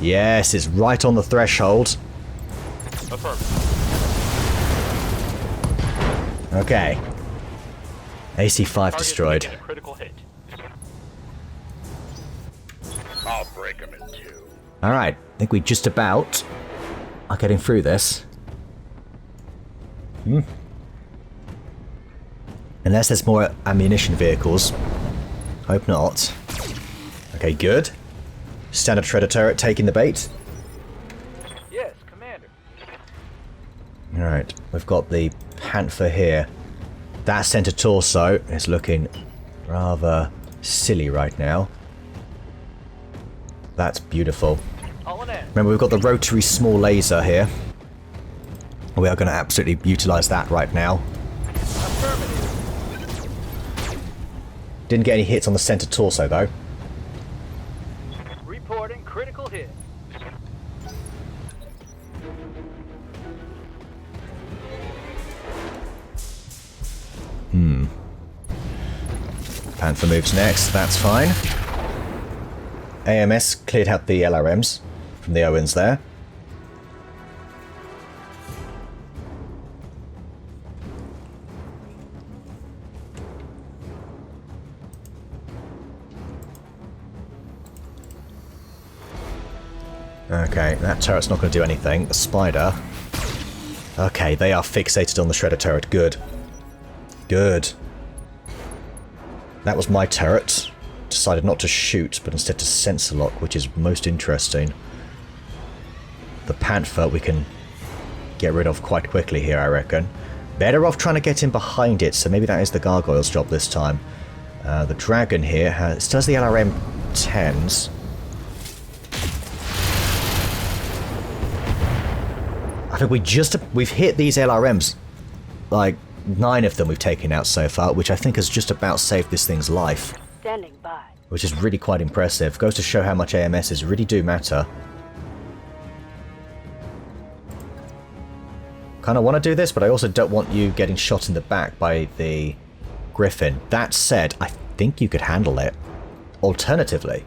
Yes, it's right on the threshold. Affirmative. Okay. AC-5 Target destroyed. taking a critical hit. I'll break him in two. Alright, I think we just about are getting through this. Unless there's more ammunition vehicles. Hope not. Okay, good. Standard shredder turret taking the bait. Yes, Commander. Alright, we've got the Panther here. That center torso is looking rather silly right now. That's beautiful. All in. Remember, we've got the rotary small laser here. We are going to absolutely utilize that right now. Affirmative. Didn't get any hits on the center torso though. Reporting critical hit. Panther moves next, that's fine. AMS cleared out the LRMs from the Owens there. Okay, that turret's not going to do anything. The Spider. Okay, they are fixated on the Shredder turret. Good. Good. That was my turret. Decided not to shoot, but instead to sensor lock, which is most interesting. The Panther we can get rid of quite quickly here, I reckon. Better off trying to get in behind it, so maybe that is the Gargoyle's job this time. The Dragon here does the LRM 10s. I think we've hit these LRMs, like 9 of them we've taken out so far, which I think has just about saved this thing's life. Standing by. Which is really quite impressive. Goes to show how much AMSs really do matter. Kind of want to do this, but I also don't want you getting shot in the back by the Griffin. That said, I think you could handle it. Alternatively,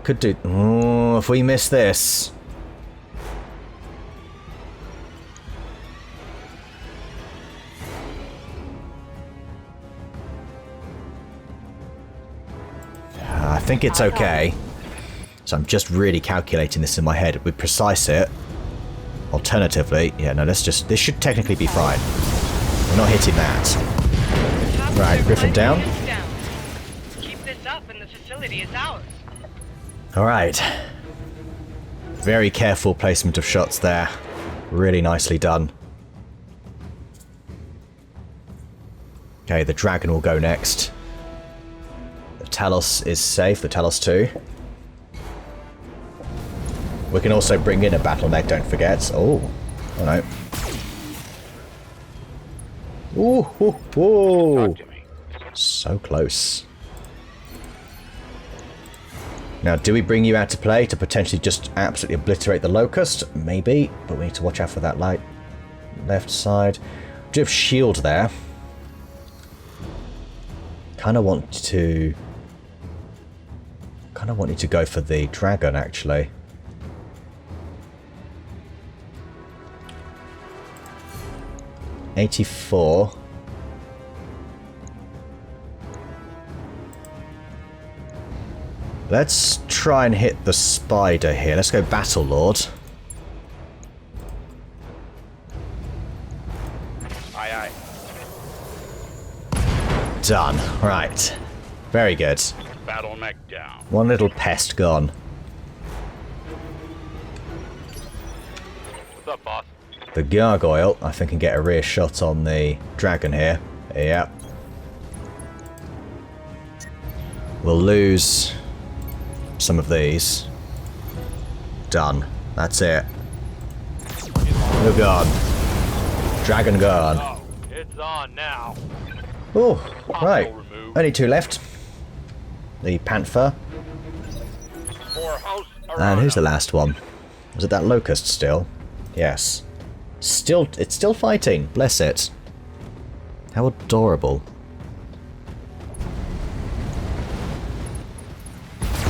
could do... Ooh, if we miss this... I think it's okay. So I'm just really calculating this in my head. We precise it. Alternatively, yeah, no, this should technically be fine. We're not hitting that. Right, Griffin down. Keep this up and the facility is ours. Alright. Very careful placement of shots there. Really nicely done. Okay, the Dragon will go next. The Talos is safe, the Talos 2. We can also bring in a battle mech, don't forget. Oh no. Ooh, ooh, ooh. Talk to me. So close. Now, do we bring you out to play to potentially just absolutely obliterate the Locust? Maybe, but we need to watch out for that light left side. Do you have shield there? Kind of want you to go for the Dragon, actually. '84. Let's try and hit the Spider here. Let's go Battle Lord. Aye, aye. Done. Right. Very good. Battle mech down. One little pest gone. What's up, boss? The Gargoyle, I think, can get a rear shot on the Dragon here. Yep. We'll lose some of these. Done. That's it. You're gone. Dragon gone. Oh, it's on now. Oh, right. removed. Only 2 left. The Panther. More house And who's the Arano. last one? Was it that Locust still? Yes. It's still fighting. Bless it. How adorable.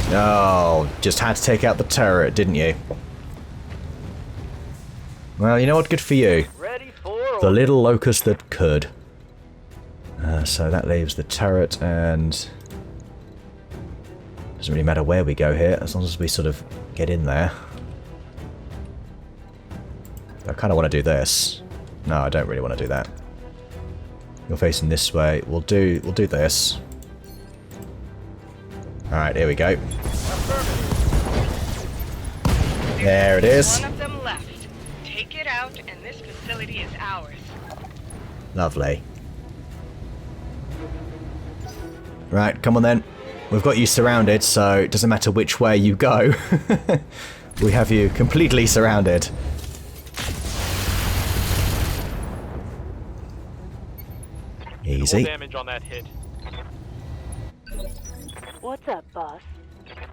Oh, just had to take out the turret, didn't you? Well, you know what? Good for you. Ready for The little locust that could. So that leaves the turret, and doesn't really matter where we go here, as long as we sort of get in there. I kind of want to do this. No, I don't really want to do that. You're facing this way. We'll do this. All right, here we go. There it is. One of them left. Take it out, and this facility is ours. Lovely. Right, come on then. We've got you surrounded, so it doesn't matter which way you go. We have you completely surrounded. Full Easy. damage on that hit. What's up, boss?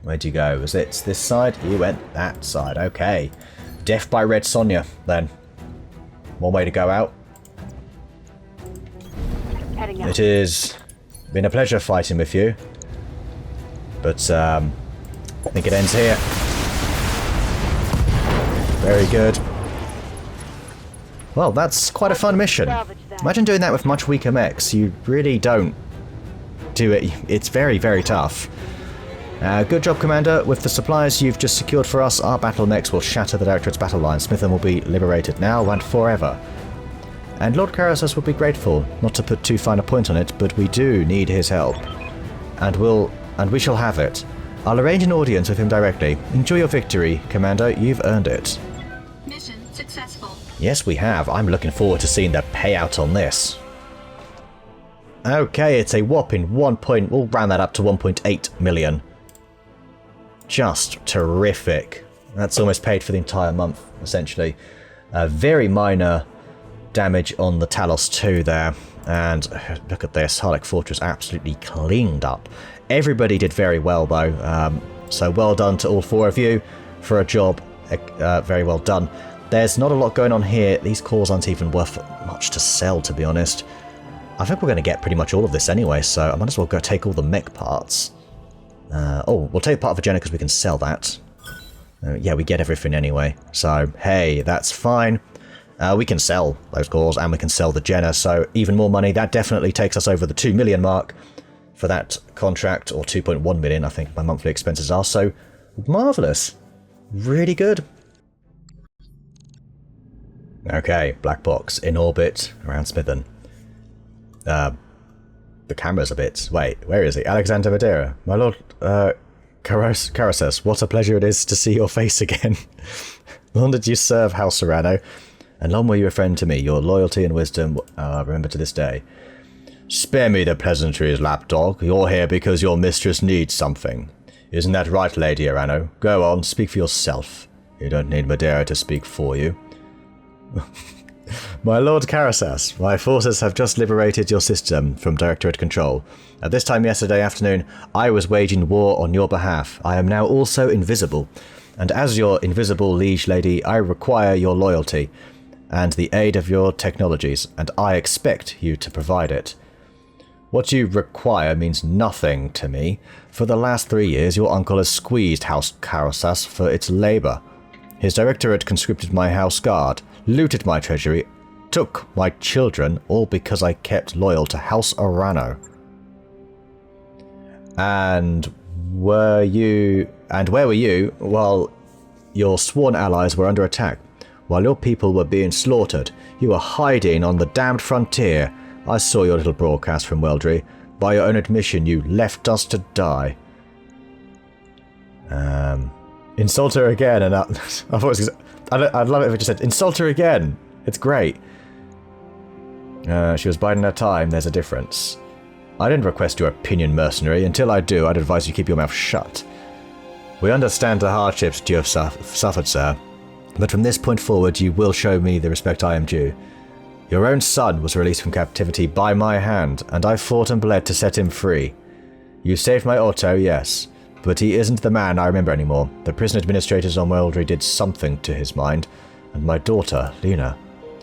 Where'd you go? Was it this side? You went that side. Okay. Death by Red Sonja, then. One way to go out. Heading out. It has been a pleasure fighting with you. But, I think it ends here. Very good. Well, that's quite a fun mission. Imagine doing that with much weaker mechs. You really don't do it. It's very, very tough. Good job, Commander. With the supplies you've just secured for us, our battle mechs will shatter the Directorate's battle line. Smithon will be liberated now and forever. And Lord Karasos will be grateful, not to put too fine a point on it, but we do need his help. And we shall have it. I'll arrange an audience with him directly. Enjoy your victory, Commander. You've earned it. Mission successful. Yes, we have. I'm looking forward to seeing the payout on this. Okay, it's a whopping we'll round that up to 1.8 million. Just terrific. That's almost paid for the entire month, essentially. Very minor damage on the Talos 2 there. And look at this. Harlech Fortress absolutely cleaned up. Everybody did very well, though. So well done to all 4 of you for a job. Very well done. There's not a lot going on here. These cores aren't even worth much to sell, to be honest. I think we're going to get pretty much all of this anyway, so I might as well go take all the mech parts. We'll take part of Agena because we can sell that. Yeah, we get everything anyway. So, hey, that's fine. We can sell those cores and we can sell the Jenna, so even more money. That definitely takes us over the 2 million mark for that contract, or 2.1 million, I think my monthly expenses are. So, marvellous. Really good. Okay, black box in orbit around Smithon. The camera's a bit... Wait, where is he? Alexander Madeira. My lord, Karasos, what a pleasure it is to see your face again. Long did you serve House Arano, and long were you a friend to me. Your loyalty and wisdom I remember to this day. Spare me the pleasantries, lapdog. You're here because your mistress needs something. Isn't that right, Lady Arano? Go on, speak for yourself. You don't need Madeira to speak for you. My Lord Karasos, my forces have just liberated your system from Directorate control. At this time yesterday afternoon, I was waging war on your behalf. I am now also invisible, and as your invisible liege lady, I require your loyalty and the aid of your technologies, and I expect you to provide it. What you require means nothing to me. For the last 3 years, your uncle has squeezed House Karasos for its labour. His Directorate conscripted my house guard, looted my treasury, took my children, all because I kept loyal to House Arano. And where were you while your sworn allies were under attack? While your people were being slaughtered, you were hiding on the damned frontier. I saw your little broadcast from Weldry. By your own admission, you left us to die. Insult her again, and I thought it was, I'd love it if it just said, insult her again. It's great. She was biding her time, there's a difference. I didn't request your opinion, mercenary. Until I do, I'd advise you keep your mouth shut. We understand the hardships you have suffered, sir. But from this point forward, you will show me the respect I am due. Your own son was released from captivity by my hand, and I fought and bled to set him free. You saved my Otto, yes, but he isn't the man I remember anymore. The prison administrators on Weldry did something to his mind, and my daughter, Lena.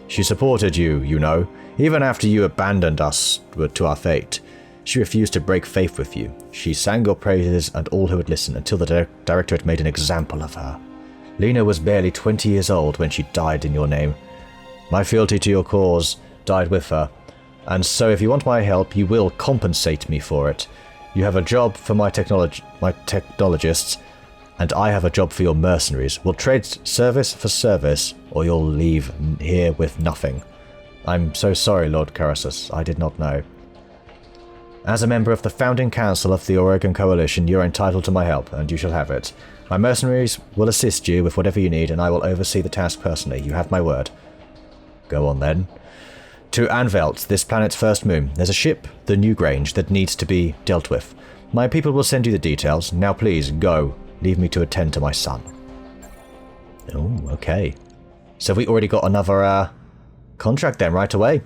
She supported you, you know, even after you abandoned us to our fate. She refused to break faith with you. She sang your praises and all who would listen until the Directorate made an example of her. Lena was barely 20 years old when she died in your name. My fealty to your cause died with her, and so if you want my help, you will compensate me for it. You have a job for my technologists, and I have a job for your mercenaries. We'll trade service for service, or you'll leave here with nothing. I'm so sorry, Lord Carasus. I did not know. As a member of the founding council of the Oregon Coalition, you're entitled to my help, and you shall have it. My mercenaries will assist you with whatever you need, and I will oversee the task personally. You have my word. Go on, then. To Anvelt, this planet's first moon. There's a ship, the New Grange, that needs to be dealt with. My people will send you the details. Now please, go. Leave me to attend to my son. Oh, okay. So we already got another contract then, right away.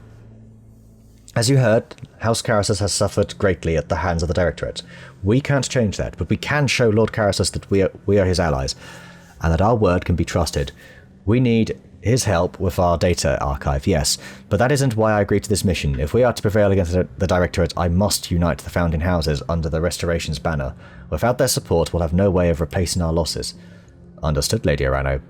As you heard, House Carasus has suffered greatly at the hands of the Directorate. We can't change that, but we can show Lord Carasus that we are his allies, and that our word can be trusted. We need his help with our data archive, yes, but that isn't why I agreed to this mission. If we are to prevail against the Directorate, I must unite the founding houses under the Restoration's banner. Without their support, we'll have no way of replacing our losses. Understood, Lady Arano.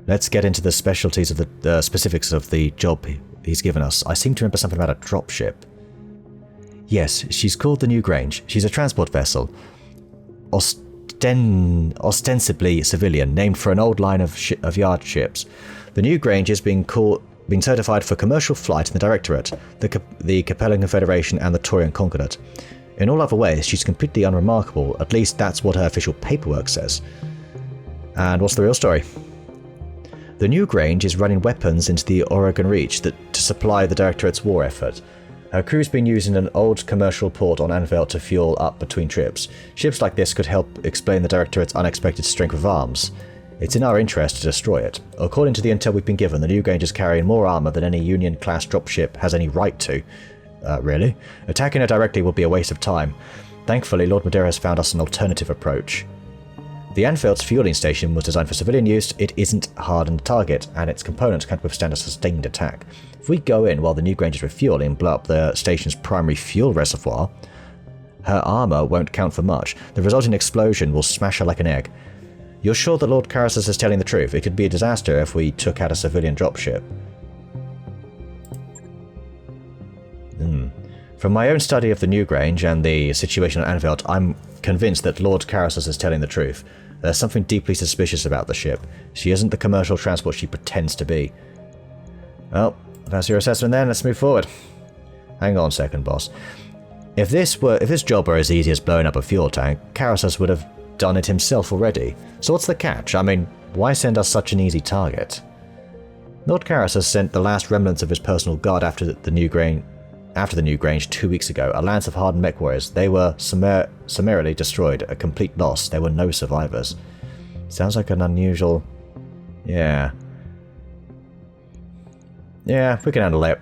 Let's get into the specialties of the specifics of the job he's given us. I seem to remember something about a dropship. Yes, she's called the New Grange. She's a transport vessel. Ostensibly civilian, named for an old line of yard ships. The New Grange is being certified for commercial flight in the Directorate, the Capellan Confederation, and the Taurian Concordat. In all other ways, she's completely unremarkable. At least that's what her official paperwork says. And what's the real story? The New Grange is running weapons into the Oregon Reach to supply the Directorate's war effort. Her crew's been using an old commercial port on Anvelt to fuel up between trips. Ships like this could help explain the Directorate's unexpected strength of arms. It's in our interest to destroy it. According to the intel we've been given, the New Grange is carrying more armor than any Union-class dropship has any right to. Really? Attacking her directly would be a waste of time. Thankfully, Lord Madera has found us an alternative approach. The Anfeld's fueling station was designed for civilian use. It isn't hard on the target, and its components can't withstand a sustained attack. If we go in while the New Grange is refueling and blow up the station's primary fuel reservoir, her armor won't count for much. The resulting explosion will smash her like an egg. You're sure that Lord Carasus is telling the truth? It could be a disaster if we took out a civilian dropship. From my own study of the New Grange and the situation at Anvelt, I'm convinced that Lord Carasus is telling the truth. There's something deeply suspicious about the ship. She isn't the commercial transport she pretends to be. Well, if that's your assessment then, let's move forward. Hang on a second, boss. If this job were as easy as blowing up a fuel tank, Carasus would have done it himself already. So what's the catch? I mean, why send us such an easy target? Lord Carasus sent the last remnants of his personal guard after the New Grange 2 weeks ago, a lance of hardened mech warriors. They were summarily destroyed, a complete loss. There were no survivors. Sounds like an unusual... Yeah, we can handle it.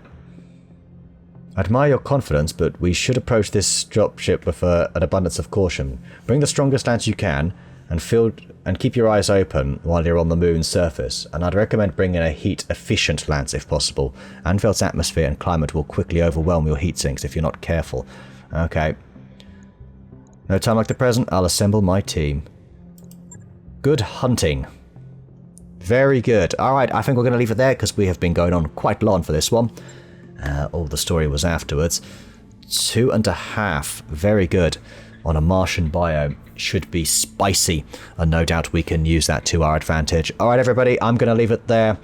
I admire your confidence, but we should approach this dropship with an abundance of caution. Bring the strongest lance you can, and keep your eyes open while you're on the moon's surface, and I'd recommend bringing a heat-efficient lance if possible. Anfeld's atmosphere and climate will quickly overwhelm your heat sinks if you're not careful. Okay. No time like the present, I'll assemble my team. Good hunting. Very good. Alright, I think we're going to leave it there because we have been going on quite long for this one. All the story was afterwards. 2.5. Very good. On a Martian biome. Should be spicy, and no doubt we can use that to our advantage. Alright everybody, I'm going to leave it there.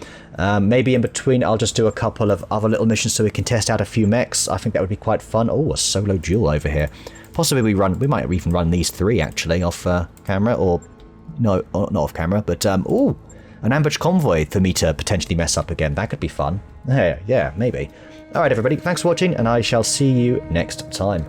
Maybe in between I'll just do a couple of other little missions so we can test out a few mechs. I think that would be quite fun. Oh, a solo duel over here. Possibly we might even run these 3 actually off camera, or no, not off camera, but ooh, an ambush convoy for me to potentially mess up again. That could be fun. Yeah, maybe. Alright everybody, thanks for watching, and I shall see you next time.